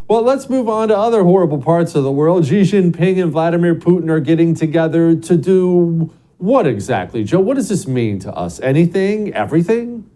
Well, let's move on to other horrible parts of the world. Xi Jinping and Vladimir Putin are getting together to do what exactly, Joe? What does this mean to us? Anything? Everything?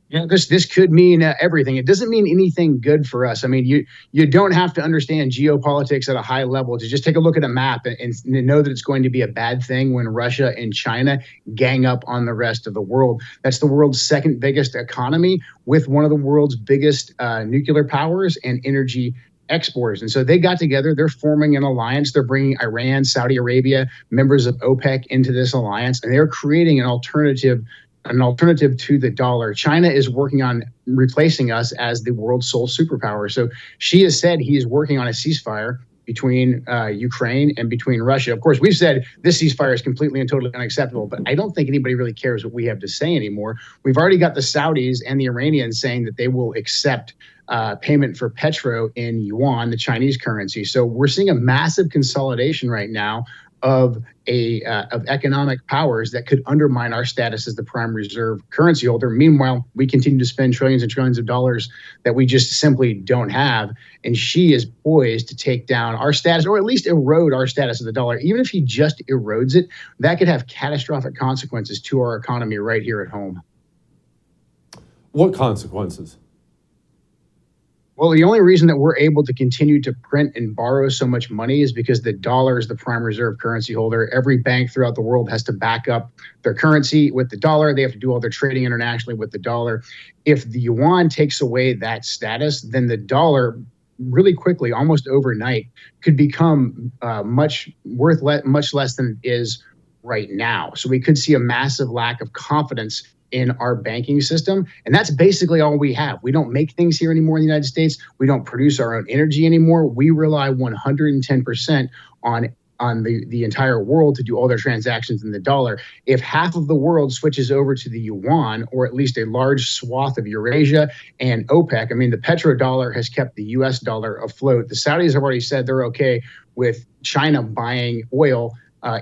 Yeah, this could mean everything. It doesn't mean anything good for us. I mean, you don't have to understand geopolitics at a high level to just take a look at a map and know that it's going to be a bad thing when Russia and China gang up on the rest of the world. That's the world's second biggest economy with one of the world's biggest nuclear powers and energy exporters. And so they got together, they're forming an alliance. They're bringing Iran, Saudi Arabia, members of OPEC into this alliance, and they're creating an alternative to the dollar. China is working on replacing us as the world's sole superpower. So Xi has said he is working on a ceasefire between Ukraine and between Russia. Of course, we've said this ceasefire is completely and totally unacceptable, but I don't think anybody really cares what we have to say anymore. We've already got the Saudis and the Iranians saying that they will accept payment for petro in Yuan, the Chinese currency. So we're seeing a massive consolidation right now of economic powers that could undermine our status as the prime reserve currency holder. Meanwhile, we continue to spend trillions and trillions of dollars that we just simply don't have. And Xi is poised to take down our status, or at least erode our status of the dollar. Even if he just erodes it, that could have catastrophic consequences to our economy right here at home. What consequences? Well, the only reason that we're able to continue to print and borrow so much money is because the dollar is the prime reserve currency holder. Every bank throughout the world has to back up their currency with the dollar. They have to do all their trading internationally with the dollar. If the yuan takes away that status, then the dollar really quickly, almost overnight, could become much less than it is right now. So we could see a massive lack of confidence in our banking system. And that's basically all we have. We don't make things here anymore in the United States. We don't produce our own energy anymore. We rely 110% on the entire world to do all their transactions in the dollar. If half of the world switches over to the yuan, or at least a large swath of Eurasia and OPEC, I mean, the petrodollar has kept the US dollar afloat. The Saudis have already said they're okay with China buying oil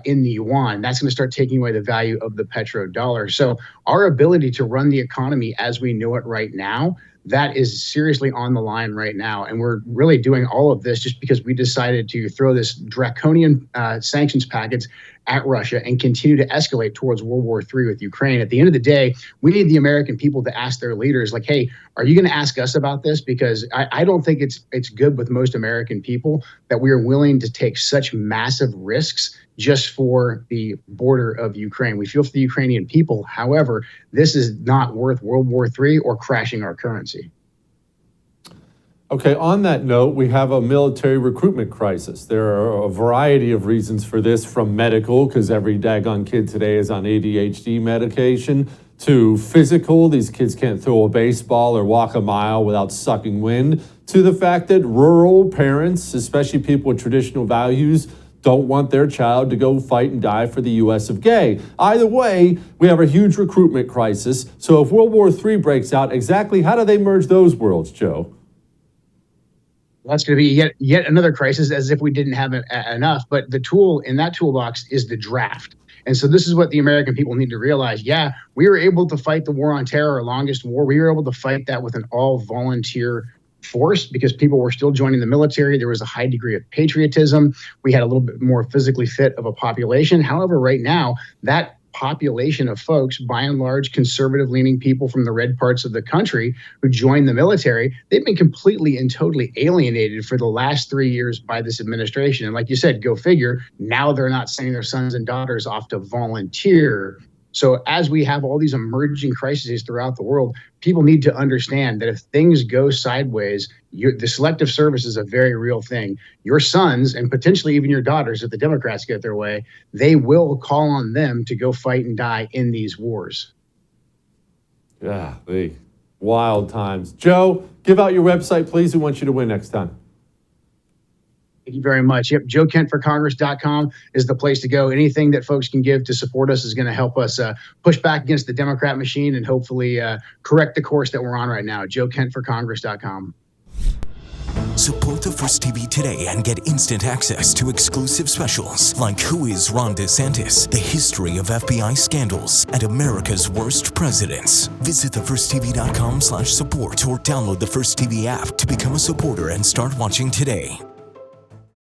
in the yuan. That's going to start taking away the value of the petrodollar. So our ability to run the economy as we know it right now, that is seriously on the line right now. And we're really doing all of this just because we decided to throw this draconian sanctions package at Russia and continue to escalate towards World War III with Ukraine. At the end of the day, we need the American people to ask their leaders, like, hey, are you going to ask us about this? Because I don't think it's good with most American people that we are willing to take such massive risks just for the border of Ukraine. We feel for the Ukrainian people. However, this is not worth World War III or crashing our currency. Okay, on that note, we have a military recruitment crisis. There are a variety of reasons for this, from medical, because every daggone kid today is on ADHD medication, to physical, these kids can't throw a baseball or walk a mile without sucking wind, to the fact that rural parents, especially people with traditional values, don't want their child to go fight and die for the U.S. of A. Either way, we have a huge recruitment crisis. So if World War III breaks out, exactly how do they merge those worlds, Joe? That's going to be yet another crisis, as if we didn't have enough. But the tool in that toolbox is the draft. And so this is what the American people need to realize. Yeah, we were able to fight the war on terror, our longest war. We were able to fight that with an all-volunteer force because people were still joining the military. There was a high degree of patriotism. We had a little bit more physically fit of a population. However, right now, that population of folks, by and large, conservative-leaning people from the red parts of the country who joined the military, they've been completely and totally alienated for the last 3 years by this administration. And like you said, go figure, now they're not sending their sons and daughters off to volunteer. So as we have all these emerging crises throughout the world, people need to understand that if things go sideways, the selective service is a very real thing. Your sons, and potentially even your daughters, if the Democrats get their way, they will call on them to go fight and die in these wars. Yeah, the wild times. Joe, give out your website, please. We want you to win next time. Thank you very much. Yep, JoeKentForCongress.com is the place to go. Anything that folks can give to support us is going to help us push back against the Democrat machine and hopefully correct the course that we're on right now. JoeKentForCongress.com. Support the First TV today and get instant access to exclusive specials like Who is Ron DeSantis, the history of FBI scandals, and America's worst presidents. Visit thefirsttv.com/support or download the First TV app to become a supporter and start watching today.